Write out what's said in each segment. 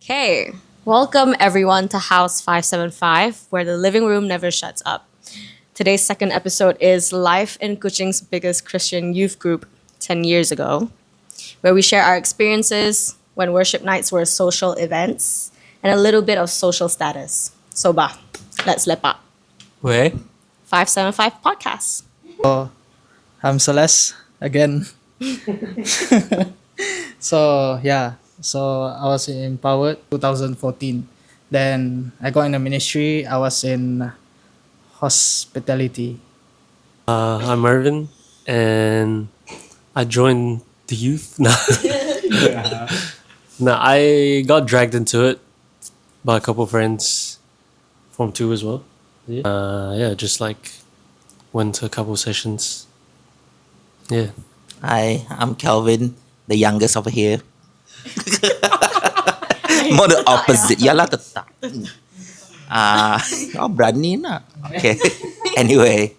Okay, welcome everyone to House 575, where the living room never shuts up. Today's second episode is Life in Kuching's biggest Christian youth group 10 years ago, where we share our experiences when worship nights were social events and a little bit of social status. So, let's lepak. Where? 575 podcast. I'm Celeste again. So I was in Empowered 2014. Then I got in the ministry. I was in hospitality. I'm Mervin, and I joined the youth. No, I got dragged into it by a couple friends from two as well. Just like went to a couple sessions. Yeah. Hi, I'm Kelvin, the youngest over here. More the opposite. Yalah tetap. Berani nak. Okay. Anyway,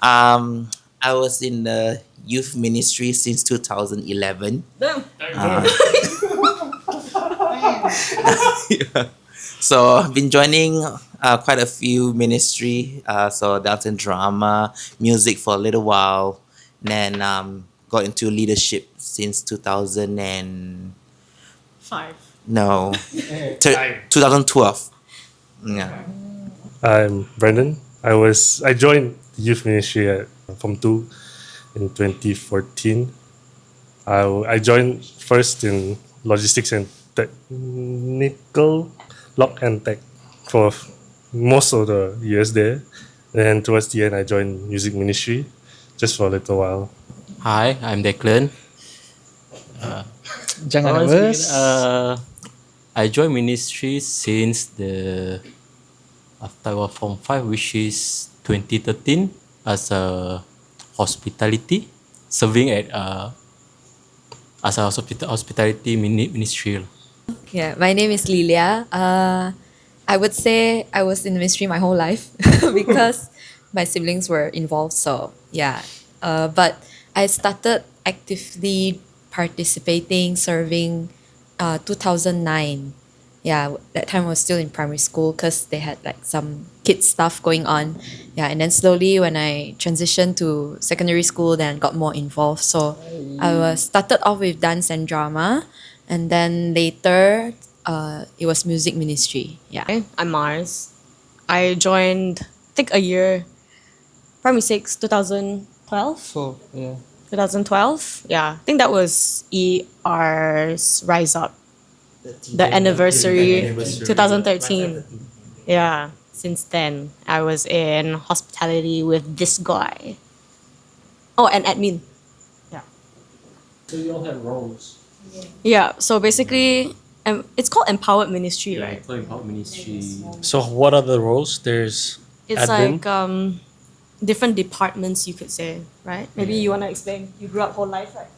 I was in the youth ministry since 2011. So I've been joining quite a few ministry. So dance and drama, music for a little while. Then got into leadership since 5. 2012. Yeah. I'm Brendan. I joined youth ministry at Form 2 in 2014. I joined first in logistics and technical lock and tech for most of the years there. And towards the end, I joined music ministry just for a little while. Hi, I'm Declan. Jangan nervous. I joined ministry since after I was Form 5, which is 2013, as a hospitality, serving at as a hospitality ministry. Yeah, my name is Lelia. I would say I was in the ministry my whole life because my siblings were involved. So yeah, but I started actively participating, serving 2009. Yeah, that time I was still in primary school because they had like some kids stuff going on. Yeah, and then slowly when I transitioned to secondary school, then got more involved. So I started off with dance and drama, and then later it was music ministry. Yeah. I'm Mars. I joined, I think, a year, primary 6, 2012. So yeah. 2012. Yeah, I think that was ER's Rise Up, the anniversary, 2013. Yeah, since then I was in hospitality with this guy. Oh, and admin. So you all have roles. Yeah, so basically, it's called Empowered Ministry, right? About ministry. So what are the roles? There's It's admin. like different departments, you could say, right? Maybe you wanna explain. You grew up whole life, right?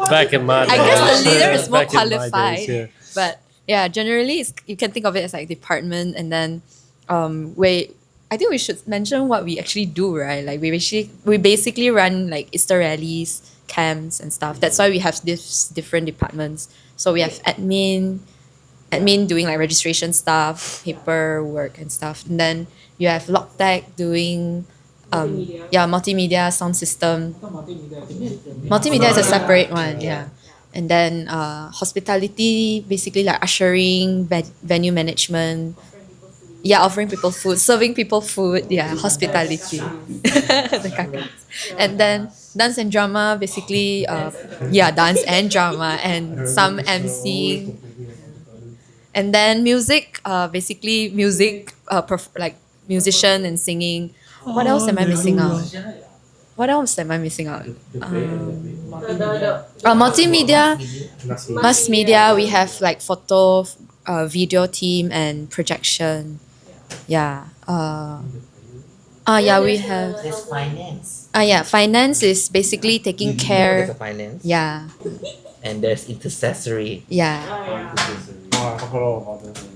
Back in my I guess the leader is more Back in my qualified. days, yeah. But yeah, generally you can think of it as like department, and then I think we should mention what we actually do, right? Like we basically run like Easter rallies, camps and stuff. That's why we have these different departments. So we have admin doing like registration stuff, paperwork and stuff. And then you have Lock Tech doing multimedia, sound system. Multimedia is a separate one, yeah. And then hospitality, basically like ushering, venue management. Yeah, offering people food, serving people food. Yeah, hospitality. The kakak. And then dance and drama, basically, dance and drama and some emceeing. And then music, basically music, like musician and singing. What else am I missing out? Multimedia, mass media. We have like photo, video team and projection. Yeah. We have. There's finance. Finance is basically taking There's a care. finance. Yeah. And there's intercessory. Yeah.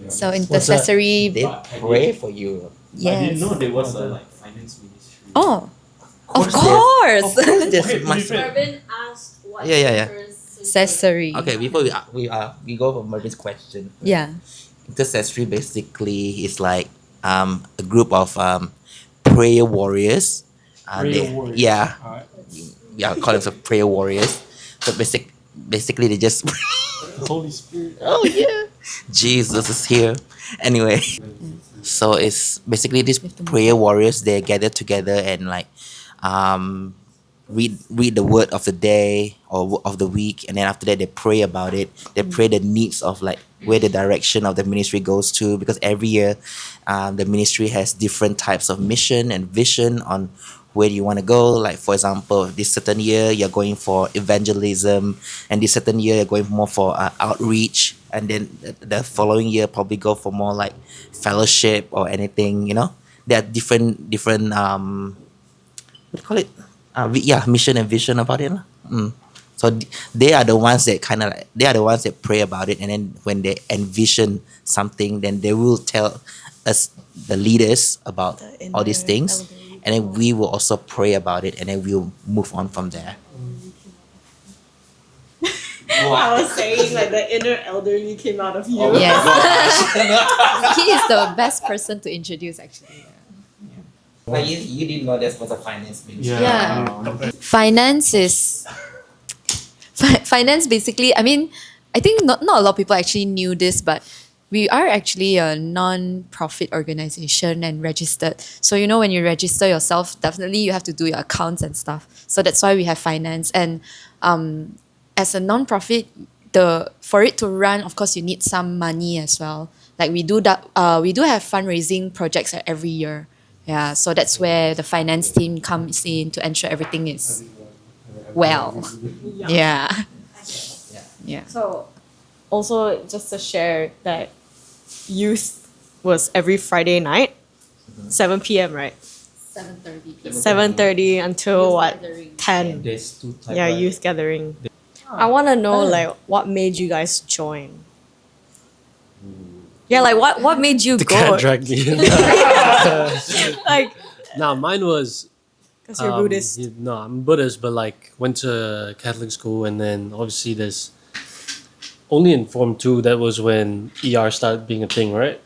So They intercessory. pray for you. Yes. there was a finance ministry. Oh, of course. There's must. Mervin asked what Yeah. sectors Accessory. Okay, before we go for Mervin's question. Yeah. Intercessory basically is like a group of prayer warriors. Yeah, yeah, call them prayer warriors. So basically they just Holy Spirit. oh yeah, Jesus is here. Anyway, so it's basically these prayer warriors. They gather together and like um read the word of the day or of the week, and then after that they pray about it. They pray the needs of like where the direction of the ministry goes to, because every year the ministry has different types of mission and vision on where you want to go. Like for example, this certain year you're going for evangelism, and this certain year you're going more for outreach, and then the following year probably go for more like fellowship or anything. There are different what do you call it? Mission and vision about it lah. So they are the ones that they are the ones that pray about it, and then when they envision something, then they will tell us, the leaders, about all these things, and then we will also pray about it, and then we'll move on from there. I was saying like the inner elderly came out of you. Yes. He is the best person to introduce actually. But you didn't know this was a finance ministry. Yeah. Finance is finance basically, I mean, I think not a lot of people actually knew this, but we are actually a non-profit organization and registered. So when you register yourself, definitely you have to do your accounts and stuff. So that's why we have finance. And as a non-profit, for it to run, of course, you need some money as well. Like we do that. We do have fundraising projects every year. Yeah, so that's where the finance team comes in to ensure everything is well. Yeah. Yeah. So, also just to share that youth was every Friday night, 7 p.m. right? 7:30. 7:30 until what? 10. There's two types. Yeah, youth gathering. I want to know like what made you guys join. Yeah, like what made you The go? cat dragged me in. Like, Nah, mine was. because you're Buddhist. No, I'm Buddhist, but like went to Catholic school, and then obviously there's only in Form 2 that was when ER started being a thing, right?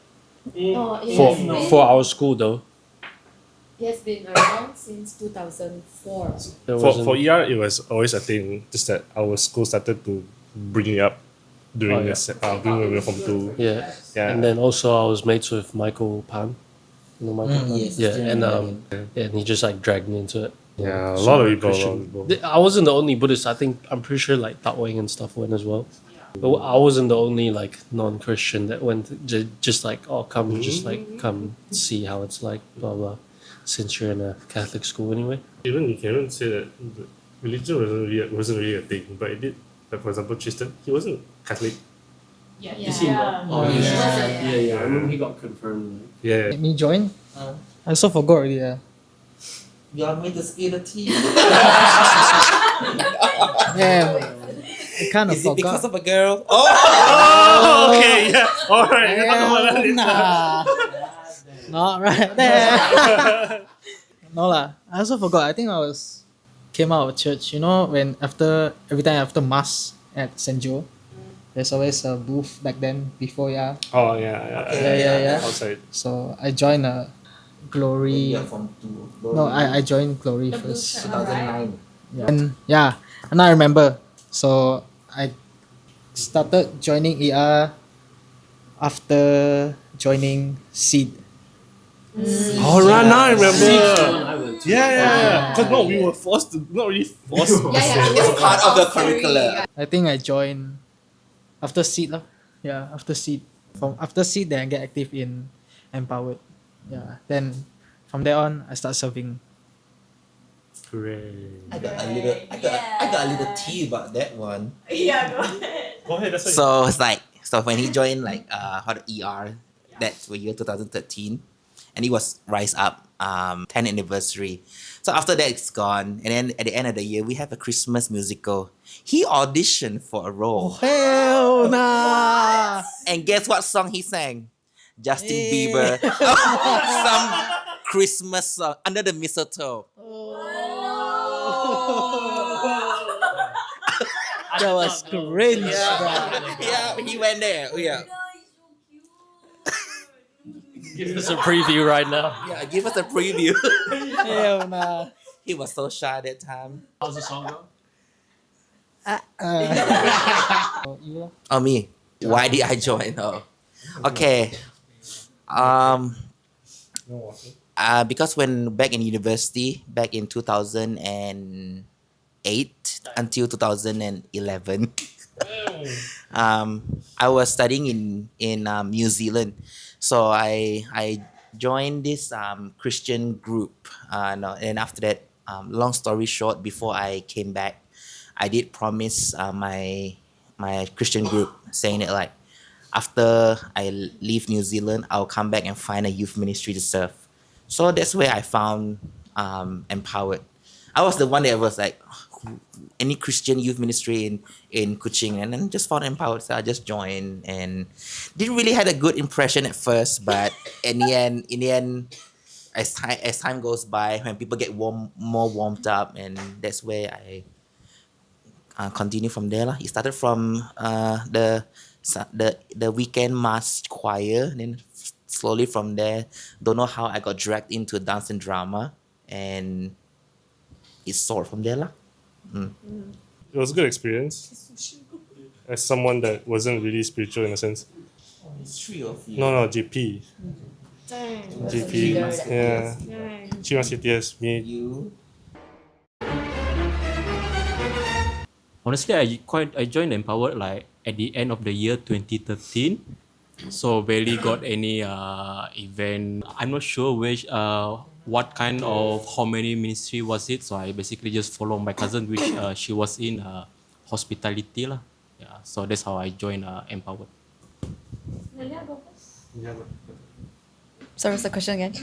For our school though. It has been around since 2004. There For wasn't- ER, it was always a thing. Just that our school started to bring it up during during when we were from 2. Yeah. Yeah. And then also I was mates with Michael Pan. You know Michael Pan? yes. Yeah, and he just like dragged me into it. Yeah, a Super lot of people. Christian. I wasn't the only Buddhist. I'm pretty sure like Tao Wing and stuff went as well. But I wasn't the only like non-Christian that went just like, oh, come see how it's like, blah blah. Since you're in a Catholic school anyway. Even you can even say that the religion wasn't really a thing, but it did. Like for example, Tristan, he wasn't Catholic. Yeah. I remember he got confirmed. Yeah. Let me join. I also forgot already. You want me to spill the tea? Yeah. I kind of Is it forgot. because of a girl? Oh! Oh, okay, yeah. All right. We'll talk about that later. Nah. Not right there. No lah. I also forgot. I think came out of church. When every time after mass at St. Joe, there's always a booth back then before Oh yeah. Yeah. Outside. So I joined Glory. You're from 2. No, I joined Glory first. 2009. And I remember. So I started joining ER after joining Seed. Oh, right now I remember. Yeah. Because we were forced to, not really forced. It's part of the curriculum. I think I joined after Seed lah. Yeah, after Seed. From after Seed, then I get active in Empowered. Yeah. Then from there on, I start serving. Hooray. I got a little tea about that one. Yeah, go ahead. Go ahead, that's what So it's like, when he joined ER, that's the year 2013, and it was Rise Up 10th anniversary. So after that it's gone, and then at the end of the year we have a Christmas musical. He auditioned for a role, Hell nah! and guess what song he sang? Justin Bieber, some Christmas song, Under the Mistletoe. That was cringe, bro. Yeah, he went there. Yeah. Give us a preview right now. Yeah, give us a preview. Hell nah. He was so shy that time. How's the song go? You lah. Oh, me. Why did I join? Oh, okay. Um, because when back in university, back in 2008 until 2011, I was studying in New Zealand, so I joined this Christian group. No, and after that, long story short, before I came back, I did promise my Christian group saying that like after I leave New Zealand, I'll come back and find a youth ministry to serve. So that's where I found Empowered. I was the one that was like any Christian youth ministry in Kuching, and then just found Empowered. So I just joined and didn't really had a good impression at first, but in the end, as time goes by, when people get more warmed up, and that's where I continue from there lah. It started from the weekend mass choir, and then slowly from there, don't know how I got dragged into dance and drama, and it soared from there lah. It was a good experience. As someone that wasn't really spiritual in a sense. It's three of you. No, GP. GP. Yeah. Chimas CTS, me. You. Honestly, I joined Empowered like at the end of the year 2013. So barely got any event. I'm not sure what kind of how many ministry was it. So I basically just followed my cousin, which she was in hospitality lah. Yeah. So that's how I joined Empowered. Sorry, what's the question again?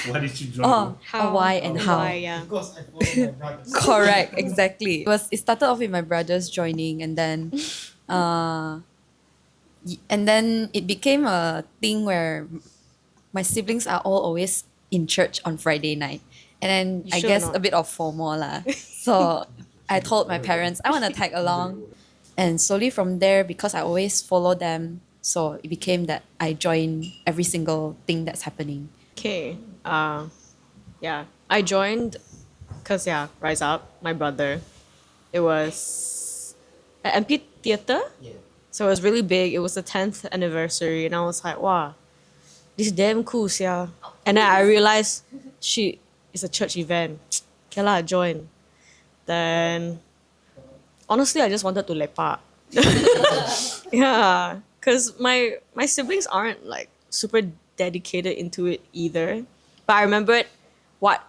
Why did you join? Oh, why and how? Why, yeah. Because I follow my brothers. Correct, exactly. It started off with my brothers joining, and then and then it became a thing where my siblings are all always in church on Friday night, and then You I sure guess or not? a bit of FOMO lah. So I told my parents I want to tag along, and slowly from there, because I always follow them, so it became that I join every single thing that's happening. Okay. Yeah. I joined because, Rise Up, my brother. It was at MP Theatre. Yeah. So it was really big. It was the 10th anniversary. And I was like, wow, this is damn cool, yeah. And then I realized, it's a church event. Okay lah, join. Then, honestly, I just wanted to lepak. Yeah. Because my siblings aren't like super dedicated into it either. But I remembered what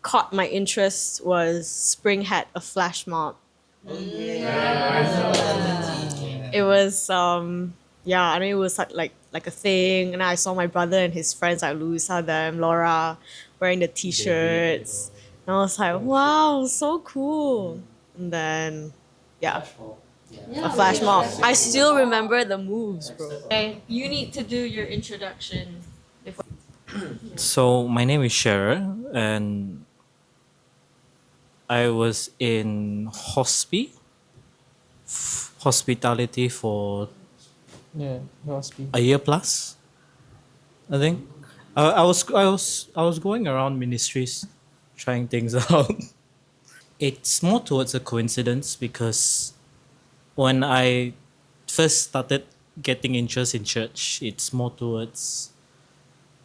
caught my interest was Spring had a flash mob. It was I mean it was like a thing, and I saw my brother and his friends like Louisa, them, Laura, wearing the t-shirts. And I was like, wow, so cool. And then a flash mob. I still remember the moves, bro. Okay, you need to do your introduction. So my name is Shearer, and I was in hospitality for Yeah, that was me. a year plus, I think. I was going around ministries, trying things out. It's more towards a coincidence because when I first started getting interest in church, it's more towards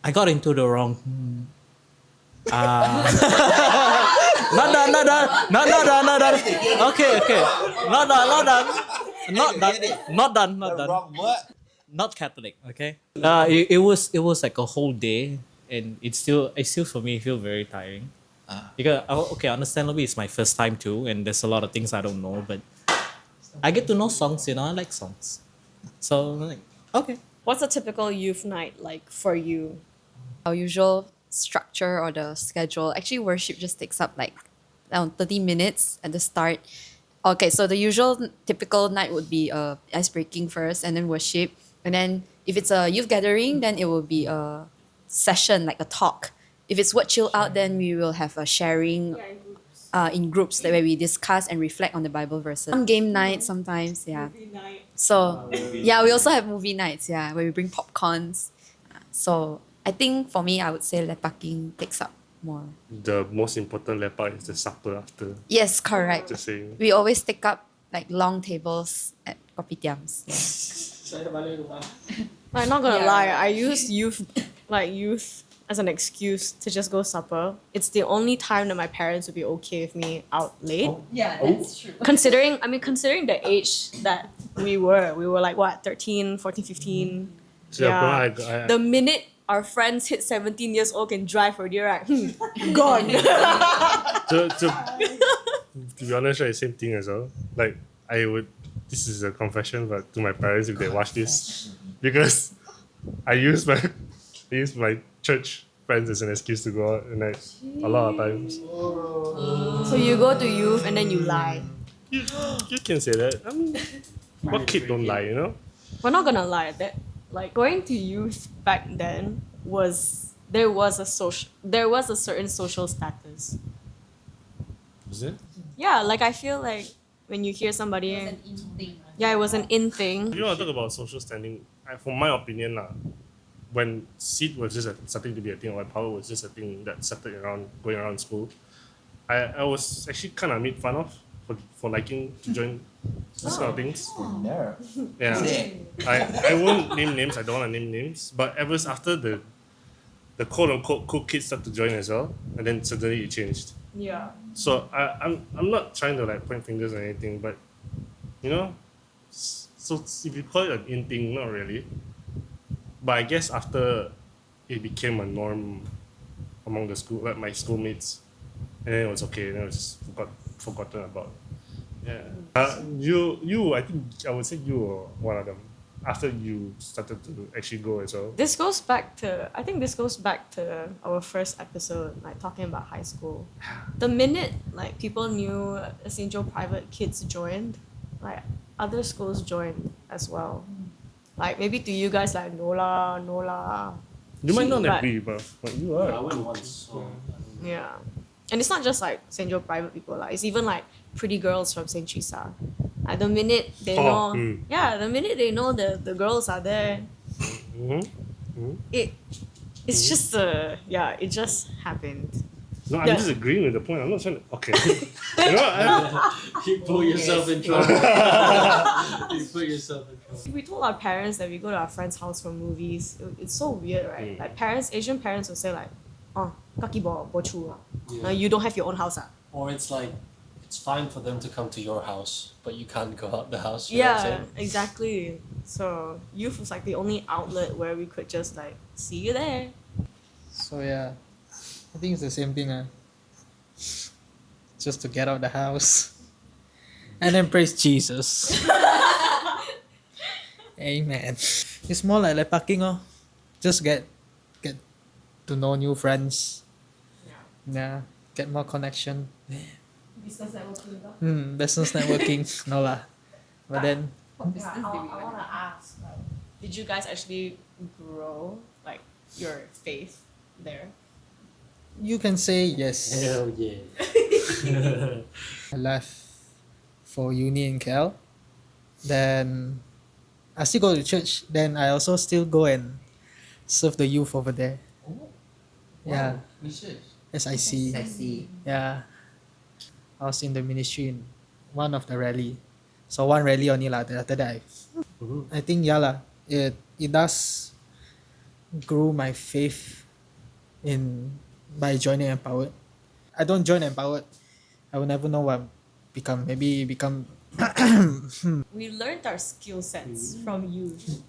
I got into the wrong. Not done. Okay. Not done. Not Catholic. Okay. It was like a whole day, and it still for me feel very tiring. Because understandably it's my first time too, and there's a lot of things I don't know, but I get to know songs. I like songs, so I'm like okay. What's a typical youth night like for you? Our usual structure or the schedule, actually worship just takes up like around 30 minutes at the start. Okay, so the usual typical night would be ice breaking first, and then worship, and then if it's a youth gathering, then it will be a session like a talk. If it's what chill out, then we will have a sharing. in groups that where we discuss and reflect on the Bible verses. Some game night sometimes, yeah. So yeah, we also have movie nights, yeah, where we bring popcorns. So I think for me, I would say lepaking takes up more. The most important lepak is the supper after. Yes, correct. Just saying. We always take up like long tables at kopitiams. Yeah. I'm not gonna Yeah. lie, I use youth as an excuse to just go supper. It's the only time that my parents would be okay with me out late. Yeah, that's true. Considering the age that we were like what, 13, 14, 15. So yeah, bro, I The minute our friends hit 17 years old can drive already, right? Gone. to be honest, right, same thing as well. Like I would, this is a confession, but to my parents if they watch this, because I use my church friends as an excuse to go out, and like a lot of times. So you go to youth and then you lie. You can say that. I mean, what kid don't lie, you know? We're not gonna lie, that like going to youth back then there was a certain social status. Is it? Yeah, like I feel like when you hear somebody, yeah, it was an in thing. If you want to talk about social standing, from my opinion, when seed was just starting to be a thing, or power was just a thing that started going around school, I was actually kind of made fun of for liking to join these kind of things. Yeah, I won't name names. I don't want to name names. But ever after the quote unquote cool kids started to join as well, and then suddenly it changed. Yeah. So I'm not trying to like point fingers or anything, but you know, so if you call it an in thing, not really. But I guess after it became a norm among the school, like my schoolmates, and then it was okay. Then it was just forgotten about. Yeah. I think I would say you were one of them. After you started to actually go as well. This goes back to our first episode, like talking about high school. The minute like people knew St. Joe private kids joined, like other schools joined as well. Like maybe to you guys like Nola. You might not But- agree, but you are. I went once, so Yeah. And it's not just like St. Joe private people, like it's even like pretty girls from St. Teresa. Like the minute they know the minute they know the girls are there, it's just it just happened. No, I'm Yeah. just agreeing with the point. I'm not trying to. Okay. You know what? you put yourself in trouble. You put yourself in trouble. We told our parents that we go to our friend's house for movies. It's so weird, right? Like Asian parents will say like, "Oh, kaki bo chu, Yeah. you don't have your own house, ah." Or it's like, it's fine for them to come to your house, but you can't go out the house. You know what I'm Yeah, saying? exactly. So youth was like the only outlet where we could just like see you there. So yeah, I think it's the same thing. Just to get out of the house. And then praise Jesus. Amen. It's more like lepaking, just get to know new friends. Yeah, get more connection. Business networking. Business networking. No lah. But then I want to ask, like, did you guys actually grow like your faith there? you can say yes. Hell yeah. I left for uni in KL. Then I still go to church. Then I also still go and serve the youth over there. Yeah. SIC. Yeah. I was in the ministry in one of the rally. So one rally only lah. After that, I think yeah lah. It does grew my faith in by joining Empowered. I don't join Empowered, I will never know what become. Maybe become. We learned our skill sets from youth.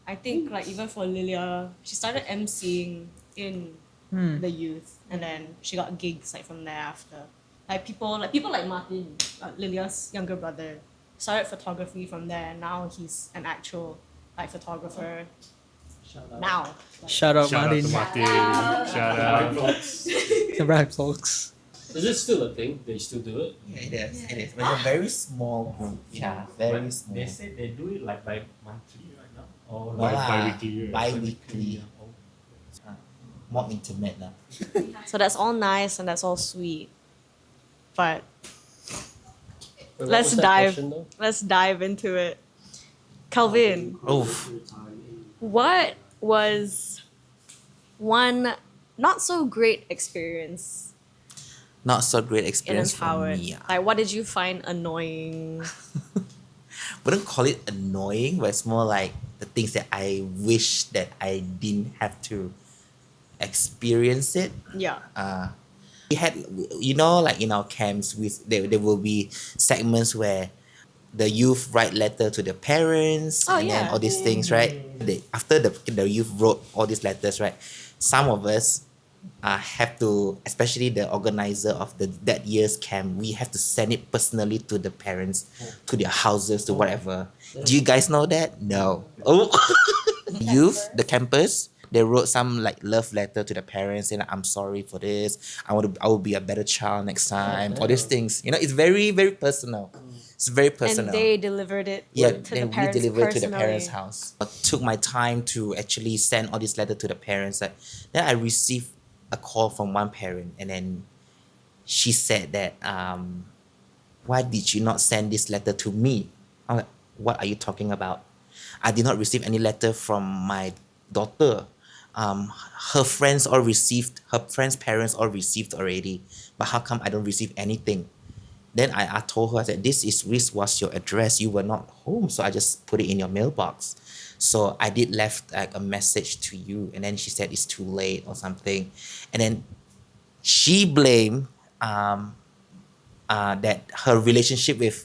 I think like even for Lelia, she started emceeing in the youth, and then she got gigs like from there after. Like people like Martin, Lilia's younger brother, started photography from there, and now he's an actual like photographer. Now. Shout out Shout out Martin. to Martin. Shout out. Right, folks. Is it still a thing? They still do it? Yeah, it is. But it's a very small group. Yeah, very small. They say they do it like by monthly right now. Or Like Wow. bi-weekly, right? Bi-weekly. More intimate now. So that's all nice and that's all sweet. but Wait, what let's was that dive. question, though? Let's dive into it. Kelvin, Oof. what was one not so great experience Not so great in experience for Empowered? me. Like, what did you find annoying? Wouldn't call it annoying, but it's more like the things that I wish that I didn't have to experience it. Yeah. We had, like in our camps, there will be segments where the youth write letter to the parents Oh, and then yeah. all these things, right? After the youth wrote all these letters, right? Some of us have to, especially the organizer of that year's camp, we have to send it personally to the parents, to their houses, to whatever. Do you guys know that? No. Oh, youth, the campus, they wrote some like love letter to the parents saying, "I'm sorry for this. I will be a better child next time." All these things, it's very very personal. It's very personal. And they delivered it Yeah, to the then we parents delivered to the personally. parents' house. I took my time to actually send all these letters to the parents. Then I received a call from one parent, and then she said that, "Why did you not send this letter to me?" I'm like, "What are you talking about? I did not receive any letter from my daughter. Her friends parents all received already, but how come I don't receive anything?" Then I told her, I said, this was your address. You were not home. So I just put it in your mailbox. So I did left like a message to you. And then she said it's too late or something. And then she blamed that her relationship with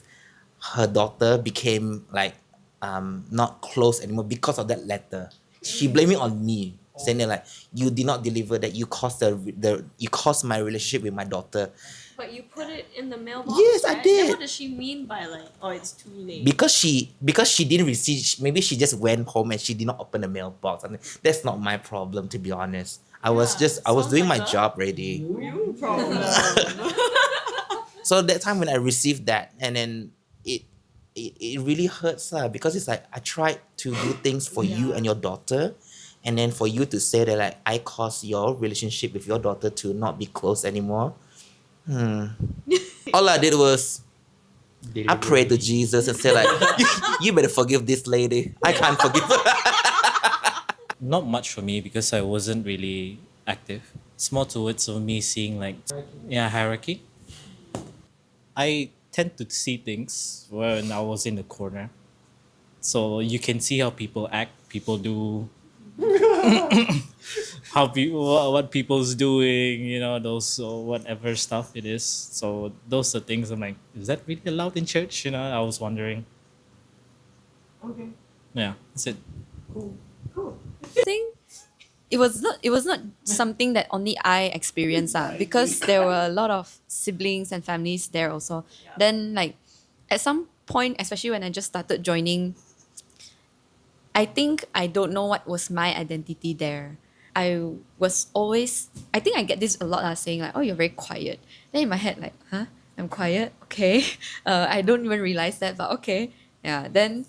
her daughter became like not close anymore because of that letter. She blamed it on me, saying that like, you did not deliver, that you caused you caused my relationship with my daughter. But you put it in the mailbox. Yes, I right? did. Then what does she mean by like, oh, it's too late? Because she didn't receive, maybe she just went home and she did not open the mailbox. I mean, that's not my problem, to be honest. I was doing my job already. You problem. So that time when I received that, and then it really hurts because it's like I tried to do things for you and your daughter, and then for you to say that like I caused your relationship with your daughter to not be close anymore. All I did was I prayed to Jesus and said like, you better forgive this lady. I can't forgive her. Not much for me because I wasn't really active. It's more towards of me seeing like hierarchy. I tend to see things when I was in the corner. So you can see how people act, people do what people's doing, those whatever stuff it is. So those are things I'm like, is that really allowed in church? I was wondering. Okay. Yeah, that's it. I think it was not something that only I experienced because there were a lot of siblings and families there also. Then like at some point, especially when I just started joining, I think I don't know what was my identity there. I think I get this a lot, saying like, oh, you're very quiet. Then in my head like, huh? I'm quiet? Okay. I don't even realize that, but okay. Yeah, then,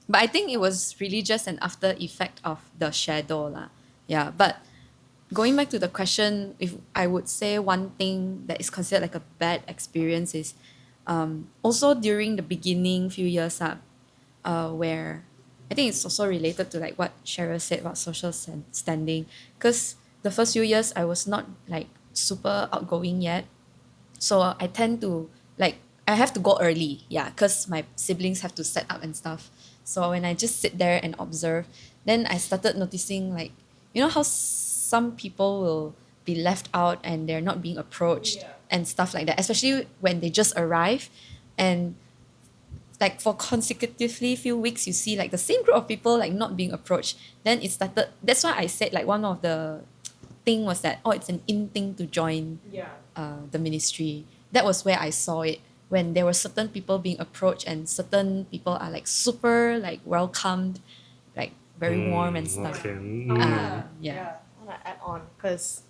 but I think it was really just an after effect of the shadow lah. Yeah, but going back to the question, if I would say one thing that is considered like a bad experience is also during the beginning few years where I think it's also related to like what Shearer said about social standing, because the first few years I was not like super outgoing yet, so I tend to like I have to go early, because my siblings have to set up and stuff. So when I just sit there and observe, then I started noticing like, how some people will be left out and they're not being approached and stuff like that, especially when they just arrive, and like for consecutively few weeks you see like the same group of people like not being approached. Then it started, that's why I said like one of the thing was that, it's an in thing to join the ministry. That was where I saw it, when there were certain people being approached and certain people are like super like welcomed, like very warm and stuff. Okay. I want to add on because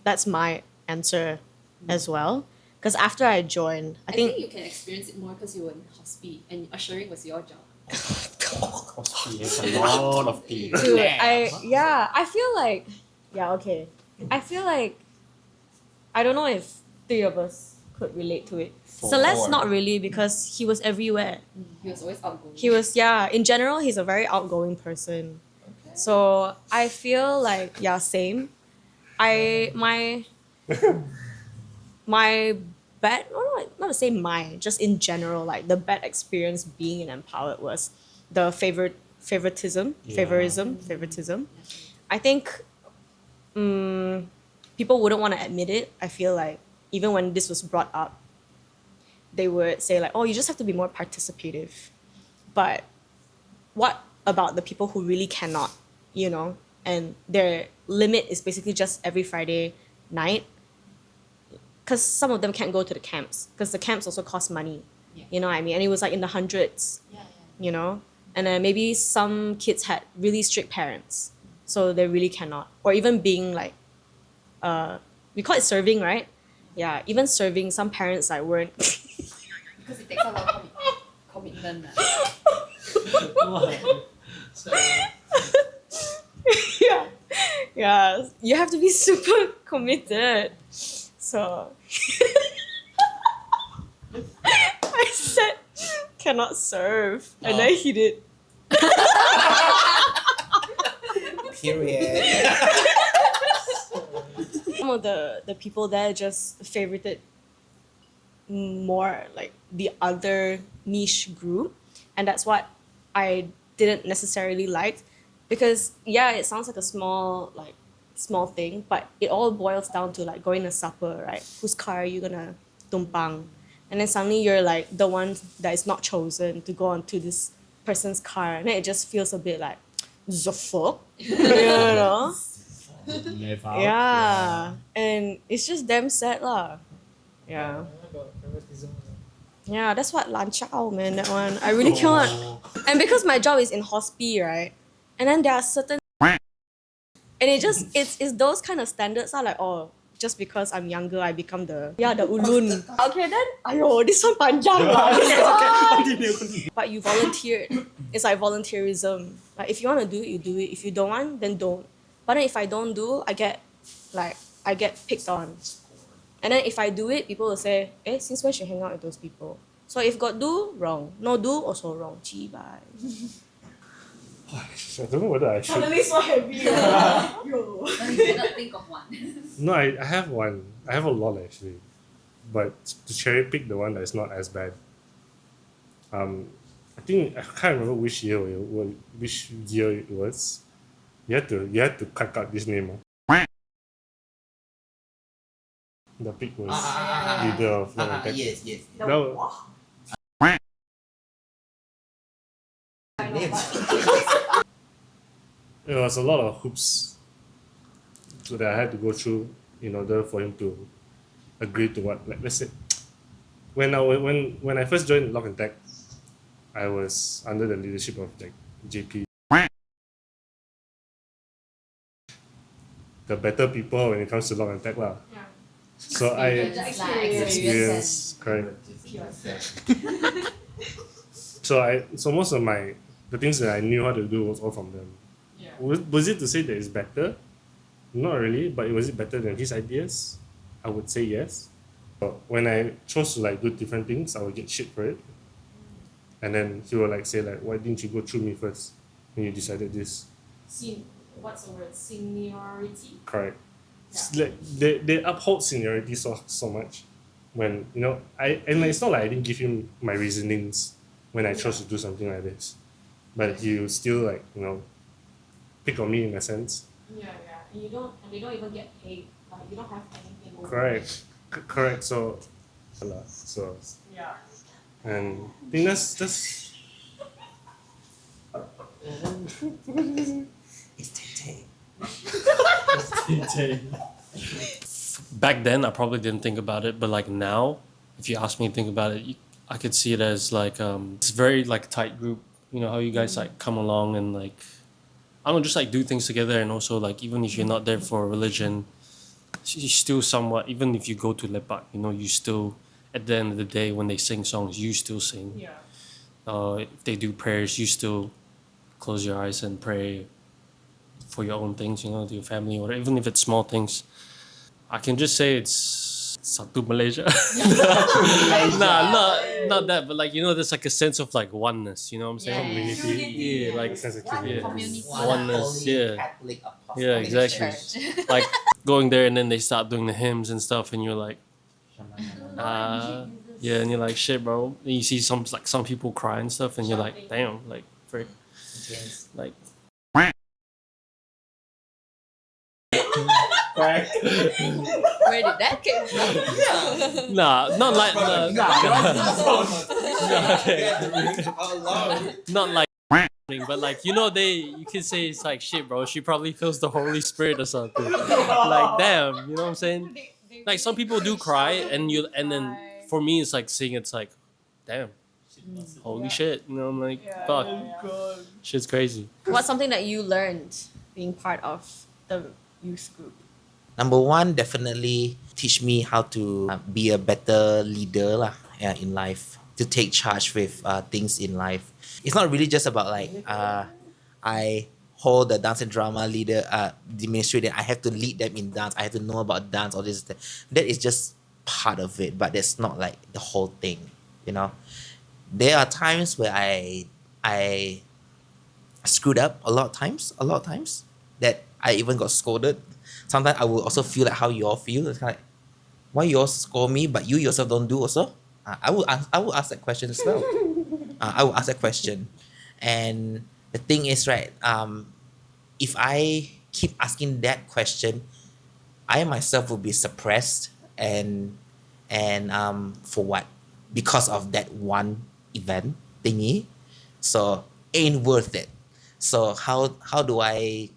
that's my answer as well. Because after I joined, I think you can experience it more because you were in hospi and ushering was your job. It's a lot of tea. dude, I feel like I feel like I don't know if three of us could relate to it. Celeste, not really, because he was everywhere. He was always outgoing. He was, yeah, in general, he's a very outgoing person. So I feel like, yeah, same. My bad, no, not to say my, just in general, like the bad experience being in Empowered was the favoritism. I think people wouldn't want to admit it. I feel like even when this was brought up, they would say like, oh, you just have to be more participative. But what about the people who really cannot, and their limit is basically just every Friday night? Because some of them can't go to the camps, because the camps also cost money. You know what I mean? And it was like in the hundreds, And then maybe some kids had really strict parents, so they really cannot. Or even being like, we call it serving, right? Yeah, even serving, some parents like weren't. Because it takes a lot of commitment. Yeah, you have to be super committed. So I said cannot serve, and then he did. Period. Some of the people there just favorited more like the other niche group, and that's what I didn't necessarily like, because yeah, it sounds like a small thing, but it all boils down to like going to supper, right? Whose car are you gonna tumpang? And then suddenly you're like the one that is not chosen to go onto this person's car, and then it just feels a bit like the fuck, Yeah, and it's just damn sad lah. Yeah. Yeah, that's what lanchao, man, that one. I really cannot. And because my job is in hospi, right? And then there are certain and it's those kind of standards are like, oh, just because I'm younger, I become the ulun. Okay, then ayo, this one panjang lah. But you volunteered. It's like volunteerism. Like if you want to do it, you do it. If you don't want, then don't. But then if I don't do, I get picked on. And then if I do it, people will say, since when she hang out with those people? So if got do, wrong. No do, also wrong. Chi bye. I don't know whether I should. Suddenly so heavy. You cannot think of one. No, I have one. I have a lot actually, but to cherry pick the one that's not as bad. I think I can't remember which year it was. You had to cut out this name. The pig was leader of Lock and Tag. Yes. That was- It was a lot of hoops so that I had to go through in order for him to agree to what, like, let's say when I first joined Lock and Tag, I was under the leadership of like JP. The better people when it comes to Lock and Tag lah. Yeah. So I Experience. correct. So most of the things that I knew how to do was all from them. Yeah. Was it to say that it's better? Not really, but was it better than his ideas? I would say yes. But when I chose to like do different things, I would get shit for it. And then he would like say like, why didn't you go through me first when you decided this? What's the word? Seniority? Correct. It's like they uphold seniority so much. When and it's not like I didn't give him my reasonings when I chose to do something like this, but he would still like pick on me in a sense. Yeah. And they don't even get paid. Like you don't have anything over. Correct. Correct. So Yeah. and I think that's It's Tay. Back then, I probably didn't think about it, but like now, if you ask me to think about it, I could see it as like it's very like tight group. You know how you guys like come along and like I don't know, just like do things together, and also like even if you're not there for religion, you still somewhat, even if you go to lepak, you still at the end of the day when they sing songs, you still sing. Yeah. If they do prayers, you still close your eyes and pray for your own things, to your family, or even if it's small things. I can just say it's Satu Malaysia. Nah, not that, but like there's like a sense of like oneness. You know what I'm saying? Yeah, like oneness. Yeah, yeah, exactly. Like going there and then they start doing the hymns and stuff, and you're like, yeah, and you're like, shit, bro. And you see some people cry and stuff, and you're like, damn, like, frick, like. Where did that come from? Nah, not like not like but like you can say it's like shit, bro. She probably feels the Holy Spirit or something. Like damn, you know what I'm saying? Like some people do cry, and then for me it's like seeing it's like, damn, holy shit. I'm like, fuck, shit's crazy. What's something that you learned being part of the youth group? Number one, definitely teach me how to be a better leader lah, yeah, in life, to take charge with things in life. It's not really just about like I hold the dance and drama leader the ministry, that I have to lead them in dance. I have to know about dance, all this. That is just part of it, but that's not like the whole thing. There are times where I screwed up a lot of times that I even got scolded. Sometimes I will also feel like how you all feel. It's like, why you all scold me, but you yourself don't do also? I will ask that question as well. I will ask that question. And the thing is, right, if I keep asking that question, I myself will be suppressed and for what? Because of that one event thingy. So ain't worth it. So how do I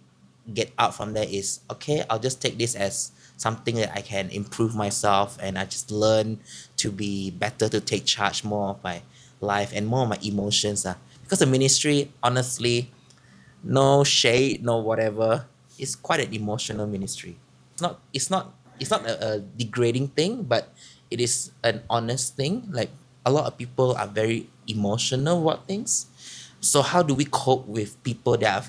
get out from there is, okay, I'll just take this as something that I can improve myself, and I just learn to be better, to take charge more of my life and more of my emotions. Because the ministry, honestly, no shade, no whatever, it's quite an emotional ministry. It's not a degrading thing, but it is an honest thing. Like a lot of people are very emotional about things. So how do we cope with people that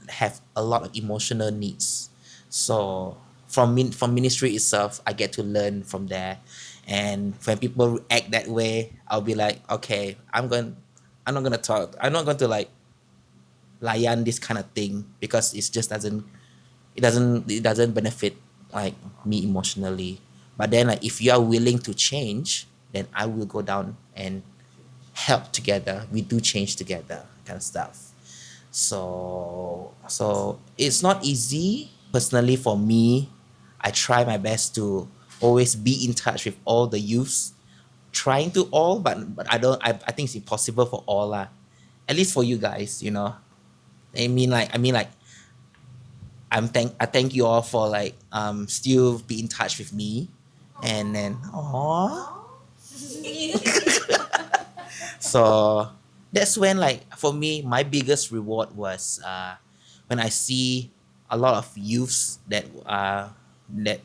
have a lot of emotional needs? So from ministry itself, I get to learn from there. And when people act that way, I'll be like, okay, I'm not gonna talk. I'm not going to like layan this kind of thing, because it doesn't benefit like me emotionally. But then like if you are willing to change, then I will go down and help together. We do change together, kind of stuff. So it's not easy. Personally, for me, I try my best to always be in touch with all the youths. Trying to all, but I think it's impossible for all lah. At least for you guys, I thank you all for like still be in touch with me, and then so that's when, like, for me, my biggest reward was when I see a lot of youths that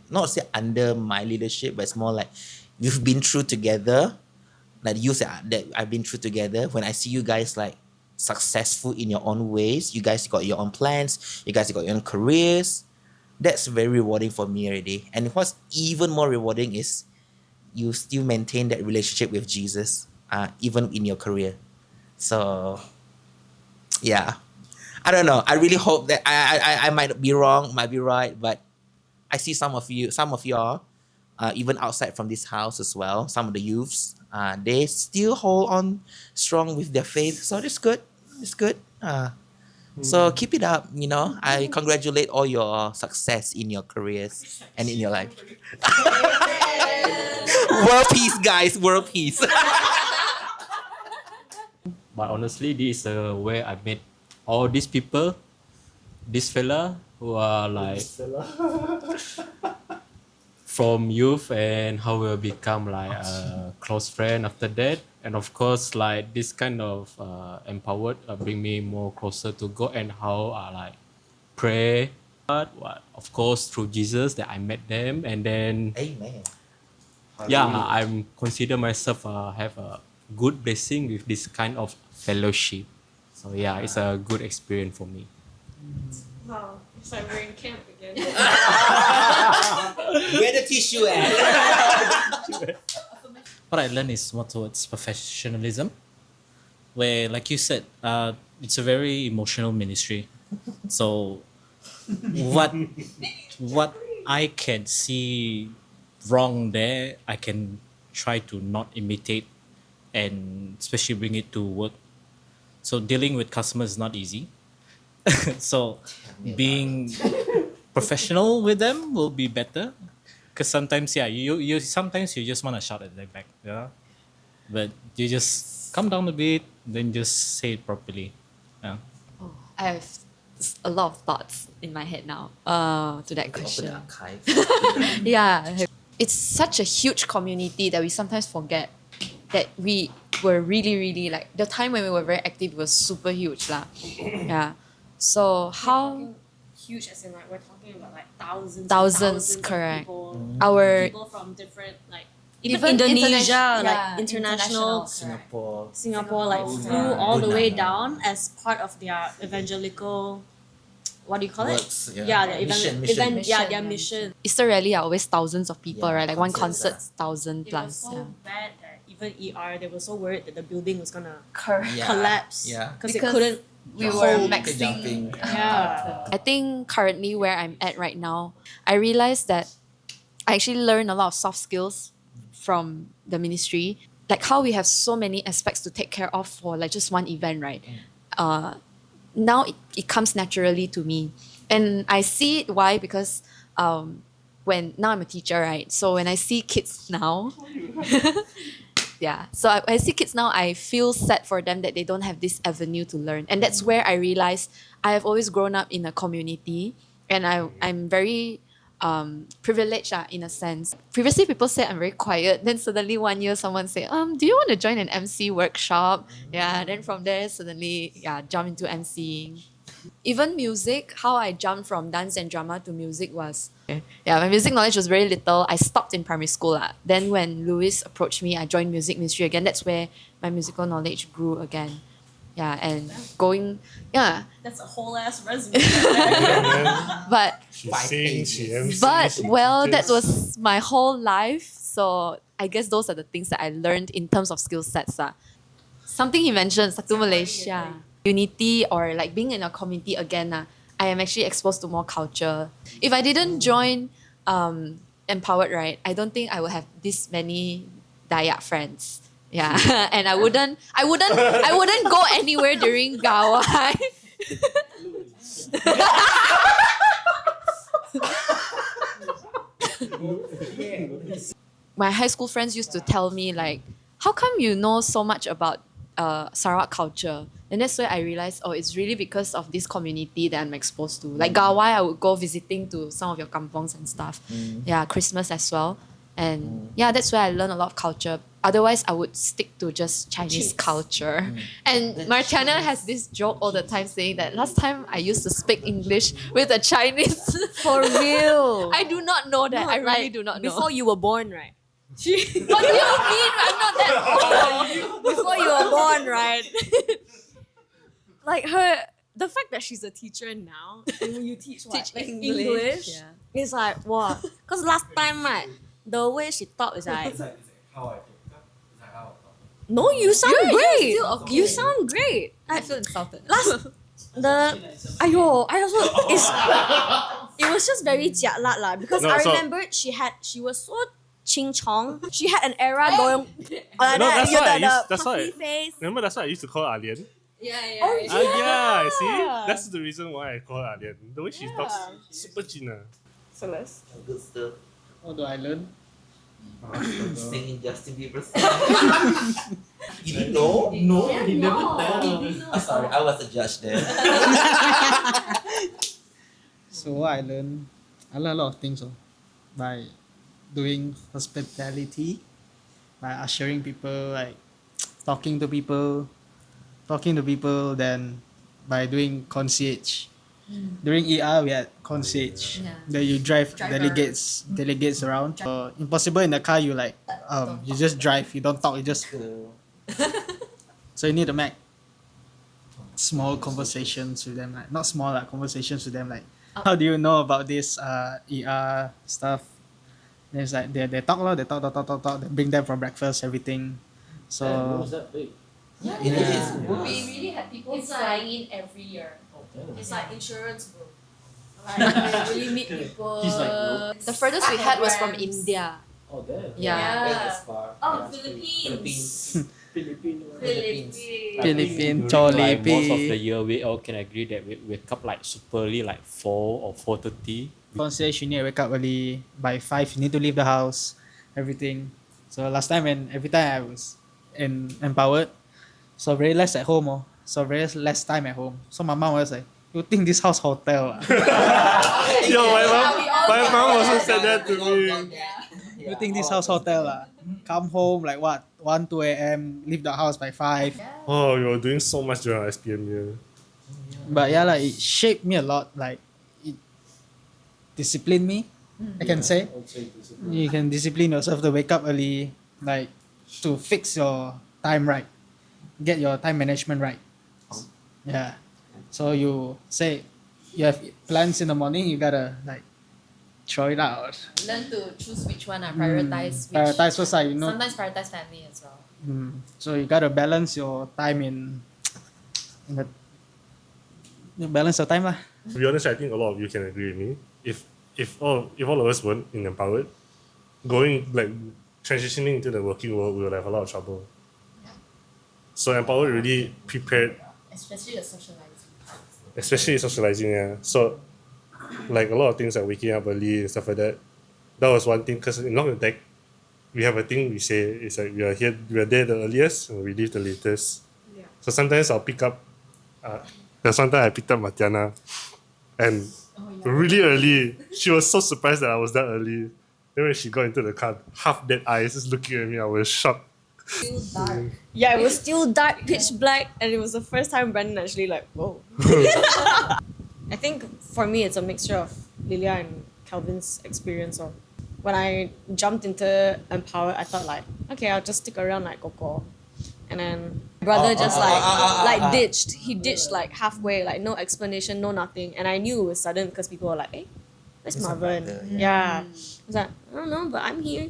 not say under my leadership, but it's more like we've been through together, like youth that I've been through together. When I see you guys like successful in your own ways, you guys got your own plans, you guys got your own careers, that's very rewarding for me already. And what's even more rewarding is you still maintain that relationship with Jesus, even in your career. So yeah, I don't know, I really hope that I might be wrong, might be right, but I see some of y'all, even outside from this house as well, some of the youths, they still hold on strong with their faith. So it's good. So keep it up, I congratulate all your success in your careers and in your life. World peace, guys, world peace. But honestly, this is where I met all these people, this fella who are like from youth, and how we'll become like a close friend after that. And of course, like this kind of empowered bring me more closer to God, and how I like pray. But of course, through Jesus that I met them, and then Amen. yeah, I'm consider myself have a good blessing with this kind of fellowship. So yeah, it's a good experience for me. Wow, it's like we're in camp again. Where the tissue at? What I learned is more towards professionalism, where, like you said, it's a very emotional ministry. So, what what I can see wrong there, I can try to not imitate, and especially bring it to work. So dealing with customers is not easy. So being professional with them will be better. Because sometimes, yeah, you sometimes you just want to shout at them back, yeah. But you just calm down a bit, then just say it properly. Yeah. I have a lot of thoughts in my head now to that question. Archive. Yeah. It's such a huge community that we sometimes forget that we were really, really like the time when we were very active was super huge. Yeah. So how Huge as in like we're talking about like thousands, of correct. people, Our people from different like even Indonesia, yeah, international Singapore. Singapore like flew all the way down as part of their evangelical, what do you call Works, it? yeah. The Mission. their mission. Easter rally are always thousands of people, Yeah, right? Like one concerts, concert, 1,000 It was plus. so Yeah. bad that even ER they were so worried that the building was gonna Yeah. collapse. Yeah. Because it Because couldn't. we were hold- maxing. Jumping. Yeah. I think currently where I'm at right now, I realized that I actually learned a lot of soft skills from the ministry, like how we have so many aspects to take care of for like just one event, right? Now it comes naturally to me, and I see it why because when now I'm a teacher, right? So when I see kids now, yeah, so I see kids now, I feel sad for them that they don't have this avenue to learn, and that's where I realized I have always grown up in a community, and I'm very privileged in a sense. Previously, people say I'm very quiet. Then suddenly one year, someone say, do you want to join an MC workshop? Yeah. Then from there, suddenly, yeah, jump into MCing. Even music, how I jumped from dance and drama to music was, yeah, my music knowledge was very little. I stopped in primary school. Then when Louis approached me, I joined music ministry again. That's where my musical knowledge grew again. Yeah, and going, yeah, That's a whole ass resume. but She 5 sings, she pages. MCs, But she well, that teaches. was my whole life. So I guess those are the things that I learned in terms of skill sets. Something he mentioned, Satu Malaysia, unity, or like being in a community again. I am actually exposed to more culture. If I didn't join Empowered, right, I don't think I would have this many Dayak friends. Yeah, and I wouldn't go anywhere during Gawai. My high school friends used to tell me like, how come you know so much about Sarawak culture? And that's where I realized, it's really because of this community that I'm exposed to. Like Gawai, I would go visiting to some of your kampongs and stuff. Yeah, Christmas as well. And yeah, that's where I learned a lot of culture. Otherwise, I would stick to just Chinese culture. And Martiana has this joke all the time saying that last time I used to speak English with a Chinese. For real. I do not know that. No, I really like, do not know. Before you were born, right? What do you mean? I'm not that old. Before you were born, right? Like the fact that she's a teacher now, and when you teach Teach like English, English, it's like, wow. Because last time, right, the way she talk is like, no, you sound great. still okay. You sound great. I feel insulted. Ayo, I also it was just very jialat lah because No, I so- remember she was so ching chong. She had an era going like No, that. that's You know, why I the used- that's puffy why- face. Remember, that's why I used to call her Alian. Yeah. Yeah, see? That's the reason why I call her Alian. The way she talks, super Cina. Celeste. Good stuff. What do I learn? Singing Justin Bieber song. You didn't know? No, he never told. Sorry, I was a judge there. So what I learned a lot of things by doing hospitality, by ushering people, like talking to people, then by doing concierge. During ER we had concierge. Yeah. Then you drive Driver. delegates around. Impossible in the car, you like you just drive, you don't talk, you just so you need to make small conversations with them, like not small, like conversations with them, like how do you know about this ER stuff? There's like they talk lor, they talk. They bring them for breakfast, everything. So that big? We yeah. really had people flying in every year. It's like insurance, bro. Like, we really meet people. He's like, no. The furthest we had was from Programs. India. Oh, damn. Yeah. Oh, Philippines. Philippine. Philippines. Philippine Like most of the Jollibee. year, we all can agree that we wake up like super early, like 4 or 4:30. Consider you need to wake up early. By 5 you need to leave the house. Everything. So last time when every time I was in empowered, so very less at home. Oh. So very less time at home. So my mom was like, you think this house hotel? Ah? Yo, my mom also said that to me. You think this house hotel? Ah? Come home like what? 1, 2 a.m. Leave the house by 5. Oh, you were doing so much during our SPM year. But yeah, like it shaped me a lot. Like it disciplined me. I can say. You can discipline yourself to wake up early, like to fix your time right, get your time management right. Yeah. So you say you have plans in the morning, you gotta like throw it out. Learn to choose which one, prioritize which. Prioritize first, you know. Sometimes prioritize family as well. So you gotta balance your time in the you balance your time lah. To be honest, I think a lot of you can agree with me. If all of us weren't in empowered, going like transitioning into the working world, we would have a lot of trouble. So empowered really prepared, Especially the socializing part. especially socializing. Yeah. So like a lot of things like waking up early and stuff like that. That was one thing because in long attack, we have a thing we say it's like we are there the earliest and we leave the latest. Yeah. So sometimes I'll pick up. There's one time I picked up Martiana, and really early. She was so surprised that I was that early. Then when she got into the car, half dead eyes just looking at me, I was shocked. Still dark. Yeah, it was still dark, pitch black, and it was the first time Brandon actually like, whoa. I think for me it's a mixture of Lelia and Kelvin's experience. Or when I jumped into Empower, I thought like, okay, I'll just stick around like Coco. And then brother just like ditched. He ditched like halfway, like no explanation, no nothing. And I knew it was sudden because people were like, hey, where's Marvin? Yeah. I was like, I don't know, but I'm here.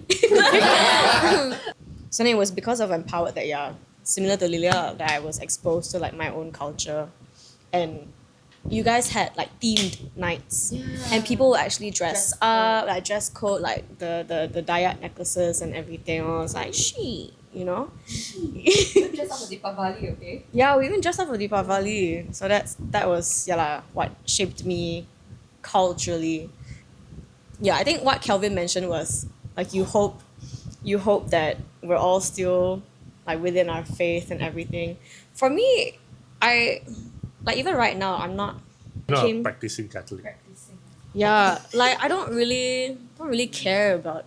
So then it was because of Empowered that, yeah, similar to Lilia, that I was exposed to like my own culture. And you guys had like themed nights. And people would actually dress up, like dress code, like the Dayak necklaces and everything. I was like, you know? Dress up for Deepavali, okay? Yeah, we even dressed up for Deepavali. So that was what shaped me culturally. Yeah, I think what Kelvin mentioned was like you hope that we're all still like within our faith and everything. For me, I like even right now I'm not Not practicing Catholic. yeah, like I don't really care about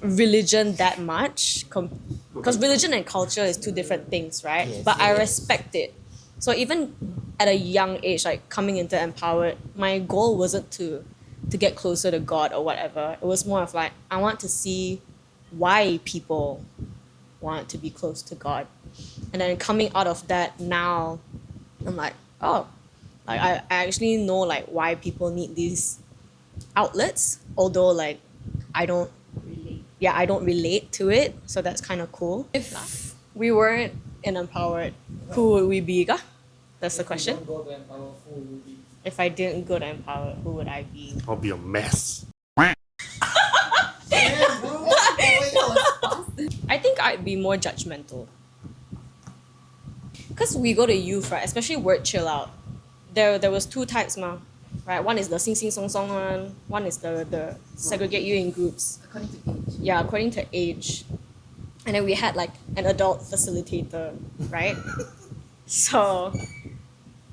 religion that much because religion and culture is two different things, right? Yes, but I yes. respect it. So even at a young age, like coming into Empowered, my goal wasn't to get closer to God or whatever. It was more of like I want to see why people want to be close to God. And then coming out of that now, I'm like, oh, like I actually know like why people need these outlets, although like I don't relate to it, so that's kind of cool. If we weren't in Empowered, who would we be? Ka? That's the question. If I didn't go to Empowered, who would I be? I'll be a mess. I think I'd be more judgmental. Because we go to youth, right? Especially word chill out. There was two types, ma. Right? One is the sing sing song song one is the segregate you in groups. According to age. Yeah, according to age. And then we had like an adult facilitator, right? So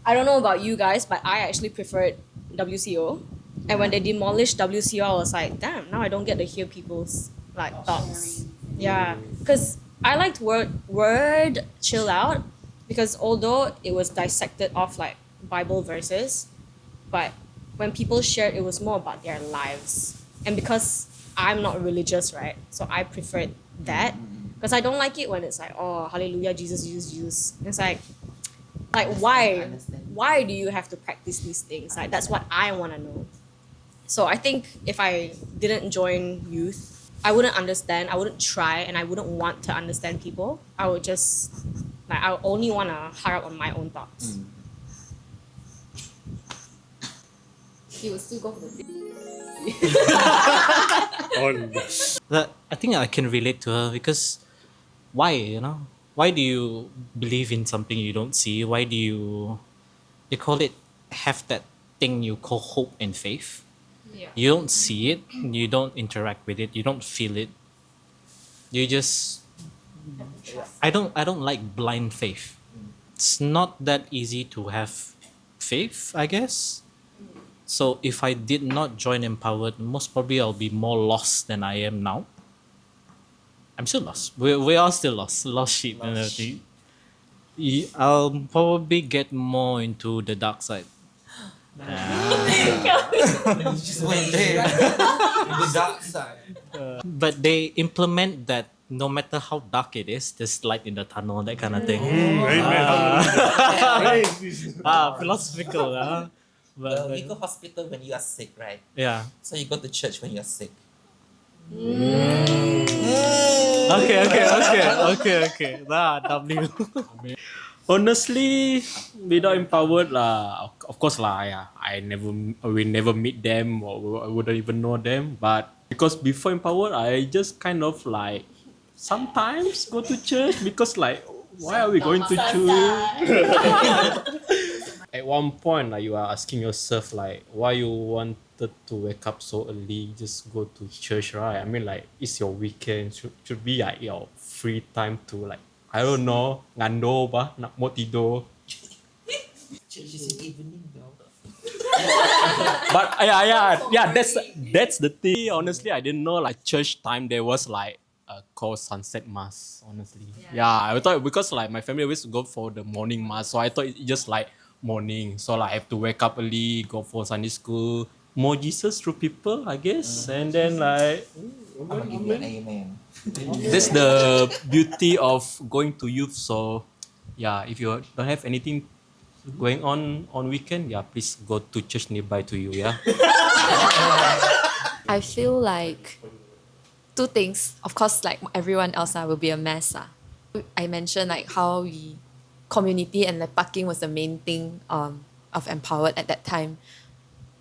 I don't know about you guys, but I actually preferred WCO. And when they demolished WCO, I was like, damn, now I don't get to hear people's like thoughts. Yeah, because I liked word chill out because although it was dissected off like Bible verses, but when people shared, it was more about their lives. And because I'm not religious, right? So I preferred that because I don't like it when it's like, oh, hallelujah, Jesus, Jesus, Jesus. It's like why? Why do you have to practice these things? Like that's what I want to know. So I think if I didn't join youth, I wouldn't understand, I wouldn't try, and I wouldn't want to understand people. I would just, like, I would only want to harp on my own thoughts. He would still go for the That I think I can relate to her because why, why do you believe in something you don't see? Why do you call it, have that thing you call hope and faith? Yeah. You don't see it, you don't interact with it, you don't feel it. You just I don't like blind faith. It's not that easy to have faith, I guess. So if I did not join Empowered, most probably I'll be more lost than I am now. I'm still lost. We are still lost sheep and everything. I'll probably get more into the dark side. Just went there. The dark side. But they implement that no matter how dark it is, there's light in the tunnel, that kind of thing. Philosophical. Well, you go hospital when you are sick, right? Yeah. So you go to church when you are sick. Okay. W. Honestly, without Empowered lah, of course lah, yeah, we never meet them or I wouldn't even know them. But because before Empowered, I just kind of like sometimes go to church because like, why are we going to church? At one point, like you are asking yourself like, why you wanted to wake up so early, just go to church, right? I mean, like, it's your weekend, should be like your free time to like, I don't know, ngando ba, nak mau tidur. Church is in evening though. But yeah, that's the thing. Honestly, I didn't know like church time there was like a called sunset mass. Honestly, yeah, I thought because like my family always go for the morning mass, so I thought it just like morning. So like I have to wake up early, go for Sunday school, more Jesus through people, I guess, and then like. Amen. That's the beauty of going to youth. So, yeah, if you don't have anything going on weekend, yeah, please go to church nearby to you. Yeah. I feel like two things. Of course, like everyone else, will be a mess. I mentioned like how community and like parking was the main thing of Empowered at that time.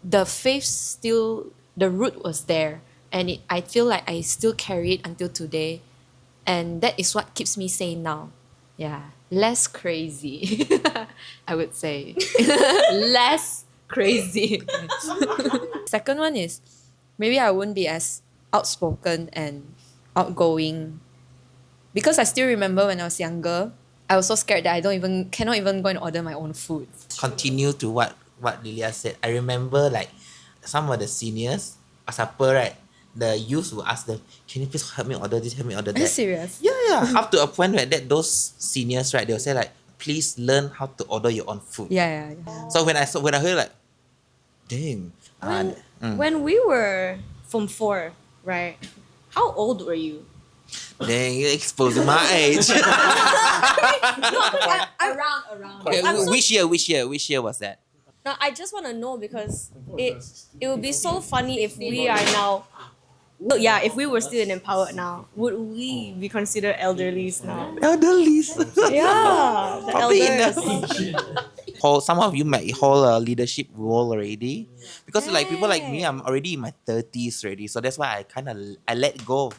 The faith still, the root was there. And I feel like I still carry it until today. And that is what keeps me sane now. Yeah. Less crazy, I would say. Less crazy. Second one is, maybe I wouldn't be as outspoken and outgoing. Because I still remember when I was younger, I was so scared that I cannot even go and order my own food. Continue to what Lelia said. I remember like some of the seniors, supper, right? The youth will ask them, can you please help me order this, help me order that? Are you serious? Yeah. Up to a point where those seniors, right, they'll say like, please learn how to order your own food. Yeah. So when I heard like, dang. When we were Form 4, right? How old were you? Dang, you're exposing my age. Around. Okay, I'm so- which year was that? Now, I just want to know because it would be so funny if we are now. Well, yeah, if we were still in Empowered now, would we be considered elderlies now? Elderlies. Yeah, the Probably elders. Some of you might hold a leadership role already, because like people like me, I'm already in my 30s already, so that's why I let go of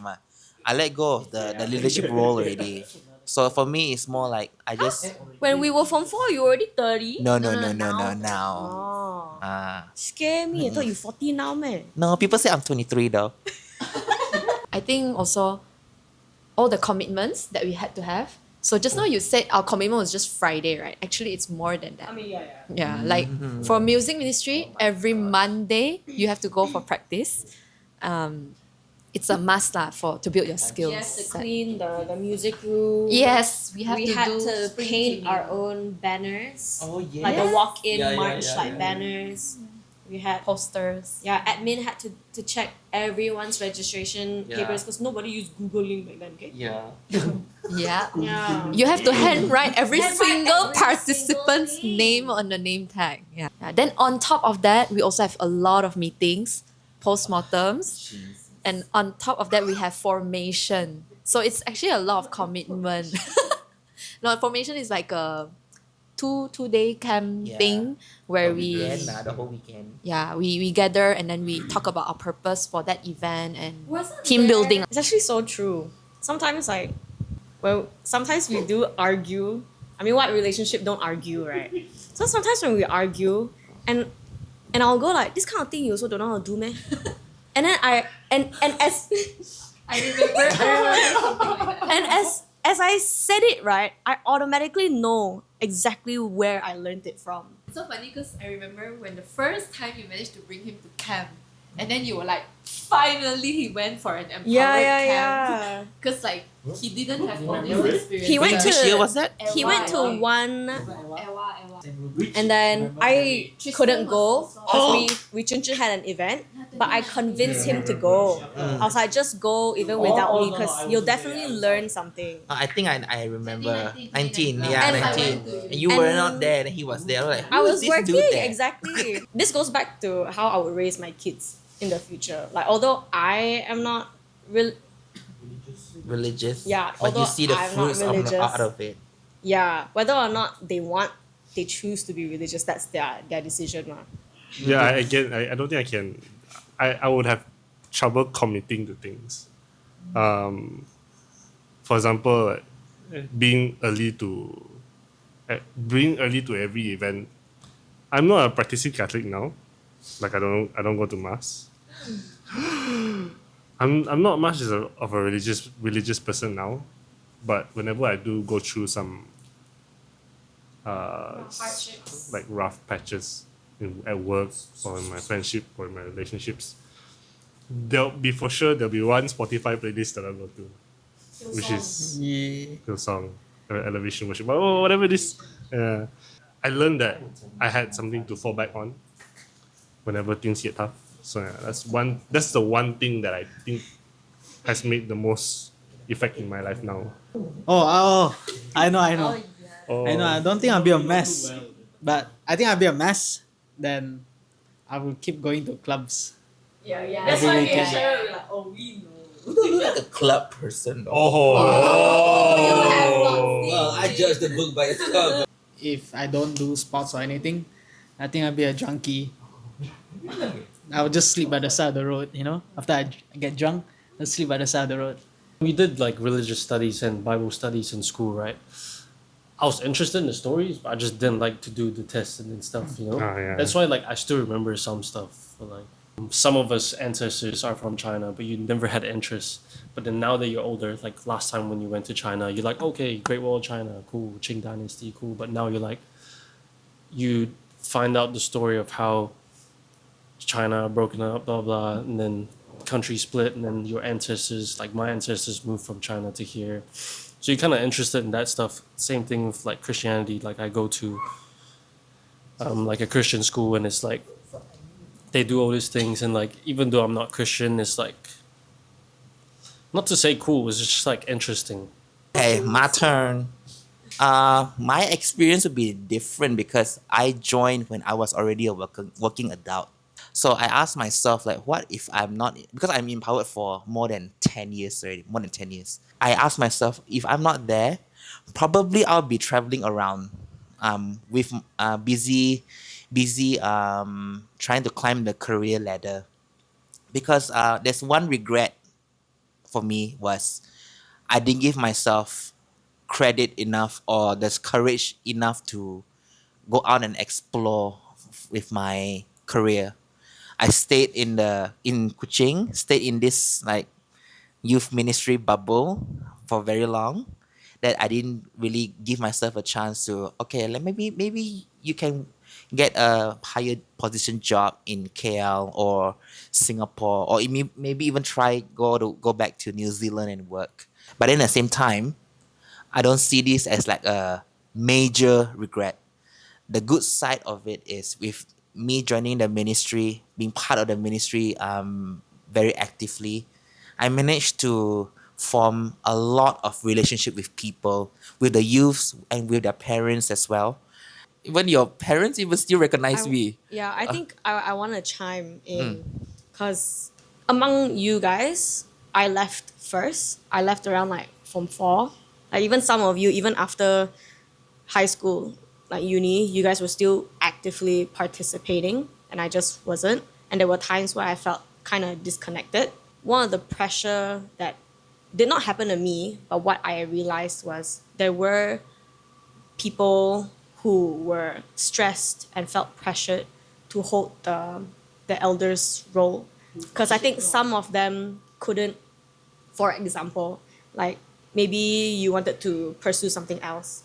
the leadership role already. So for me, it's more like I just When we were Form 4, you were already 30? no now. now. Scare me. I thought you 40 now, man. No, people say I'm 23 though. I think also all the commitments that we had to have. So just now you said our commitment was just Friday, right? Actually, it's more than that. Yeah, like for music ministry, every Monday you have to go for practice. It's a must to build your skills. Yes, to clean the music room. Yes, we have We to had do to spring paint cleaning. our own banners. Oh yeah. Like the walk-in Yeah, March yeah. banners. We had posters. admin had to check everyone's registration Yeah. papers because nobody used Google Link back then, okay? Yeah. Yeah. Yeah. You have to handwrite every Handwrite single every participant's single name on the name tag. Yeah. Then on top of that, we also have a lot of meetings. postmortems, and on top of that we have formation. So it's actually a lot of commitment. No, formation is like a two day camp Yeah. thing where The whole weekend. we gather and then we talk about our purpose for that event and team building. It's actually so true. Sometimes sometimes we do argue. I mean, what relationship don't argue, right? So sometimes when we argue, and I'll go like, this kind of thing you also don't know how to do, man. And then as I remember. and as I said it, right, I automatically know exactly where I learned it from. It's so funny because I remember when the first time you managed to bring him to camp, and then you were like, finally he went for an empowered camp. Yeah. Because like he didn't have all this experience. He went Which year was that? He went to one, Ewa. and then I couldn't go because we Chunchun had an event, but I convinced him to go. I was like, just go even without me because you'll definitely learn something. I think I remember 19. 19. Yeah, And- 19. And you were and- not there, and he was there. I was like, I who was is this working dude there? exactly. This goes back to how I would raise my kids in the future. Like, although I am not real, Religious. Yeah, But you although see the I'm not fruits religious. out of it. yeah, whether or not they choose to be religious, that's their decision, lah. Yeah, I don't think I can. I would have trouble committing to things. For example, being early to every event. I'm not a practicing Catholic now. Like I don't go to mass. I'm not much of a religious person now, but whenever I do go through some like rough patches at work or in my friendship or in my relationships, there'll be one Spotify playlist that I'll go to, which is Yeah. Hillsong or Elevation Worship, or whatever it is. I learned that I had something to fall back on whenever things get tough. So yeah, that's the one thing that I think has made the most effect in my life now. I know. Oh, I know. I don't think I'll be a mess, but I think I'll be a mess. Then I will keep going to clubs. That's Every why me weekend. and Shearer will be like, oh, we know. Like a club person. Oh. Well, I judge the book by its cover. If I don't do sports or anything, I think I'll be a junkie. I will just sleep by the side of the road, After I get drunk, I'll sleep by the side of the road. We did like religious studies and Bible studies in school, right? I was interested in the stories, but I just didn't like to do the tests and stuff, Yeah. That's why like I still remember some stuff. Like some of us ancestors are from China, but you never had interest. But then now that you're older, like last time when you went to China, you're like, okay, Great Wall of China, cool, Qing Dynasty, cool. But now you're like, you find out the story of how China broken up, blah blah, and then country split, and then your ancestors, like my ancestors, moved from China to here. So you're kind of interested in that stuff. Same thing with like Christianity. Like I go to like a Christian school, and it's like they do all these things, and like even though I'm not Christian, it's like not to say cool. It's just like interesting. Okay, my turn. My experience would be different because I joined when I was already a working adult. So I asked myself, like, what if I'm not, because I'm empowered for more than 10 years already, more than 10 years. I asked myself, if I'm not there, probably I'll be traveling around with busy trying to climb the career ladder. Because there's one regret for me was I didn't give myself credit enough or there's courage enough to go out and explore with my career. I stayed in Kuching, stayed in this like youth ministry bubble for very long that I didn't really give myself a chance to maybe you can get a higher position job in KL or Singapore or maybe even try go back to New Zealand and work. But then at the same time, I don't see this as like a major regret. The good side of it is with me joining the ministry, being part of the ministry very actively, I managed to form a lot of relationship with people, with the youths and with their parents as well. Even your parents even still recognize me. Yeah, I think I want to chime in Because among you guys, I left first. I left around like Form 4. Like even some of you, even after high school, like uni, you guys were still actively participating and I just wasn't. And there were times where I felt kind of disconnected. One of the pressure that did not happen to me, but what I realized was there were people who were stressed and felt pressured to hold the elders role, because I think some of them couldn't. For example, like maybe you wanted to pursue something else,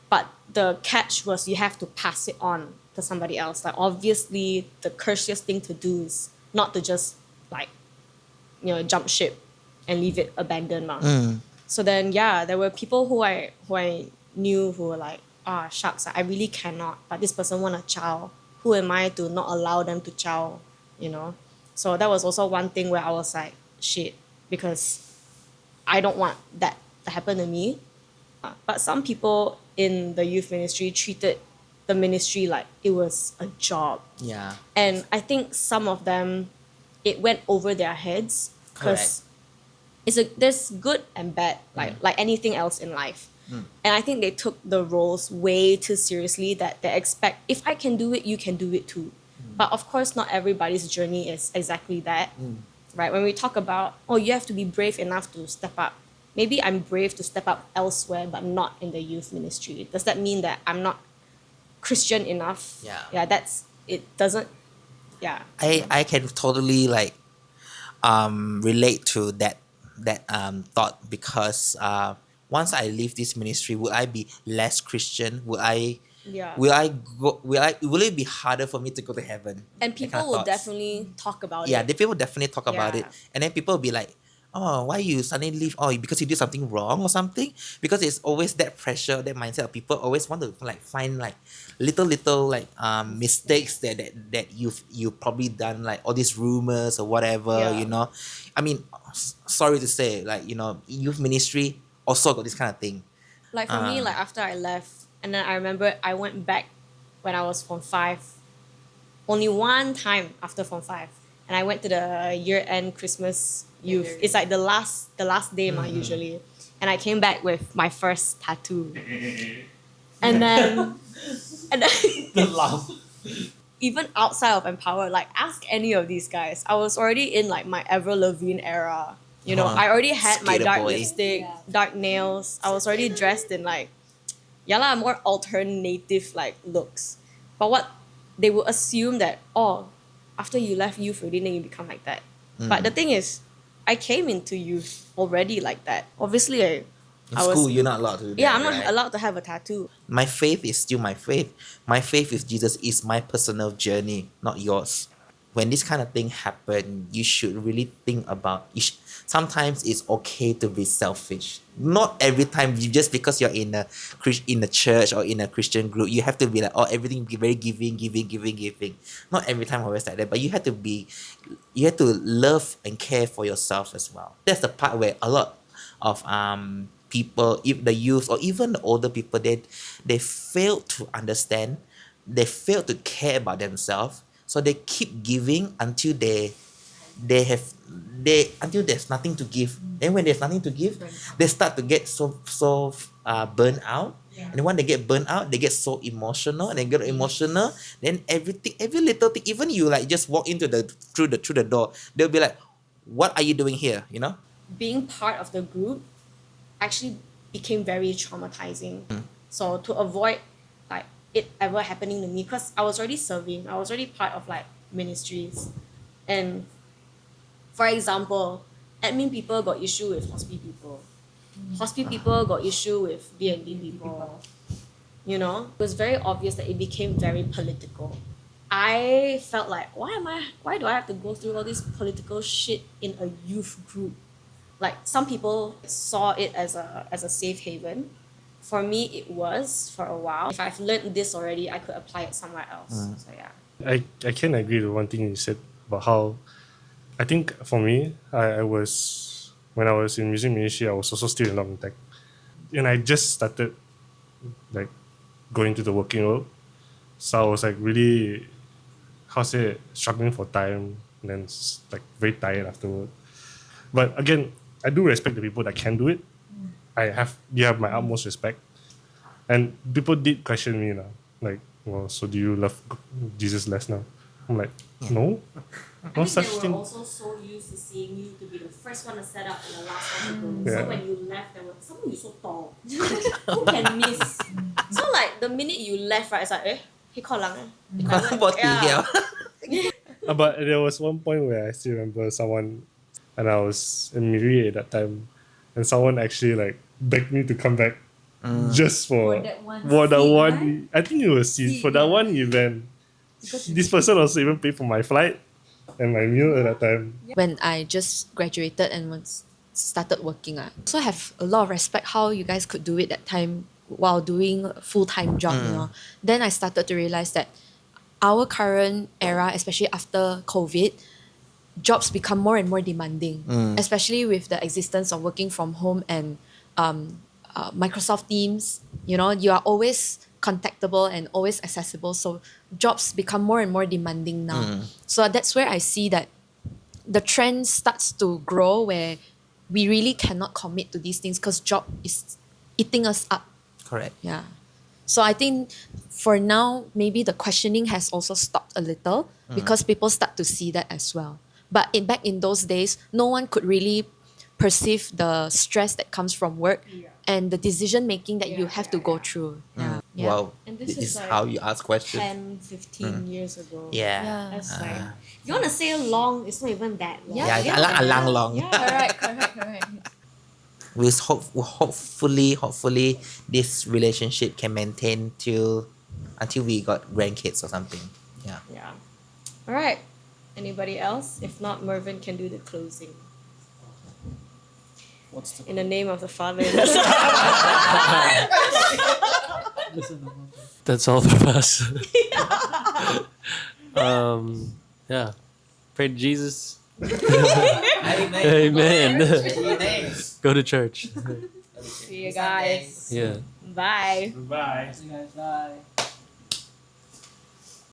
but the catch was you have to pass it on to somebody else. Like obviously the courteous thing to do is not to just like jump ship and leave it abandoned. So then yeah, there were people who I knew who were like, ah shucks, I really cannot, but this person want a child. Who am I to not allow them to chow, you know? So that was also one thing where I was like, shit, because I don't want that to happen to me. But some people in the youth ministry treated the ministry like it was a job. Yeah. And I think some of them, it went over their heads because there's good and bad, like anything else in life. And I think they took the roles way too seriously, that they expect if I can do it, you can do it too. But of course, not everybody's journey is exactly that. Right? When we talk about, oh, you have to be brave enough to step up. Maybe I'm brave to step up elsewhere, but not in the youth ministry. Does that mean that I'm not Christian enough? Yeah. Yeah, it doesn't, yeah. I can totally like relate to that thought, because once I leave this ministry, will I be less Christian? Yeah. Will it be harder for me to go to heaven? And That people kind of will thoughts. definitely talk about Yeah, it. the people definitely talk about it, Yeah. and then people will be like, "Oh, why you suddenly leave? Oh, because you did something wrong or something?" Because it's always that pressure, that mindset of people always want to like find like little like mistakes that you probably done, like all these rumors or whatever. Yeah. I mean, sorry to say, like youth ministry also got this kind of thing. Like for me, like after I left, and then I remember I went back when I was Form 5, only one time after Form 5. And I went to the year-end Christmas youth. It's like the last day usually. And I came back with my first tattoo. And then The laugh. even outside of Empower, like ask any of these guys. I was already in like my Avril Lavigne era. I already had my Skater dark boy. lipstick, dark nails. I was already dressed in like, more alternative like looks. But what they would assume that, oh, after you left youth already, then you become like that. But the thing is, I came into youth already like that. Obviously, In I was. school, you're not allowed to do that. Yeah, I'm not right? allowed to have a tattoo. My faith is still my faith. My faith with Jesus is my personal journey, not yours. When this kind of thing happen, you should really think about. Sometimes it's okay to be selfish. Not every time. Just because you're in a church or in a Christian group, you have to be like, oh, everything be very giving. Not every time always like that. But you have to love and care for yourself as well. That's the part where a lot of people, if the youth or even the older people, they fail to understand, they fail to care about themselves, so they keep giving until until there's nothing to give. Then when there's nothing to give, they start to get so burnt out. And when they get burnt out, they get so emotional, and they get emotional. Then every little thing, even you like just walk into through the door, they'll be like, "What are you doing here?" Being part of the group actually became very traumatizing. So to avoid like it ever happening to me, because I was already serving, I was already part of like ministries, and for example, admin people got issue with hospi people. Hospi people got issue with D&D people. It was very obvious that it became very political. I felt like, why do I have to go through all this political shit in a youth group? Like some people saw it as a safe haven. For me, it was for a while. If I've learned this already, I could apply it somewhere else. So yeah. I can agree with one thing you said about how, I think for me, I was, when I was in music ministry, I was also still in long tech. And I just started like going to the working world. So I was like really, struggling for time and then like very tired afterward. But again, I do respect the people that can do it. You have my utmost respect. And people did question me now, like, well, so do you love Jesus less now? I'm like, no, no such thing. also so used to seeing you to be the first one to set up and the last one to go. Yeah. So when you left, there was someone you so tall. Who can miss? So like the minute you left, right, it's like, he call lang. Yeah. But there was one point where I still remember someone, and I was in Miri at that time, and someone actually like begged me to come back just for that one that scene, one. right? I think it was for that one event. This person also even paid for my flight and my meal at that time. When I just graduated and started working, I also have a lot of respect how you guys could do it that time while doing a full-time job, you know. Then I started to realize that our current era, especially after COVID, jobs become more and more demanding, especially with the existence of working from home and Microsoft Teams. You know, you are always contactable and always accessible. So jobs become more and more demanding now. So that's where I see that the trend starts to grow where we really cannot commit to these things because job is eating us up. Correct. Yeah. So I think for now, maybe the questioning has also stopped a little because people start to see that as well. But back in those days, no one could really perceive the stress that comes from work and the decision making that you have to go through. Yeah. Wow. And This this is is like how you ask questions. 10, 15 years ago. Yeah. That's like, you want to say long, it's not even that long. Yeah, it's alang long. Correct. Hopefully this relationship can maintain until we got grandkids or something. Yeah. Yeah. All right. Anybody else? If not, Mervin can do the closing. In the name of the Father and the Son. That's all from us. Yeah. Pray to Jesus. Amen. Go to church. See you guys. Yeah. Bye. Bye. See you guys. Bye.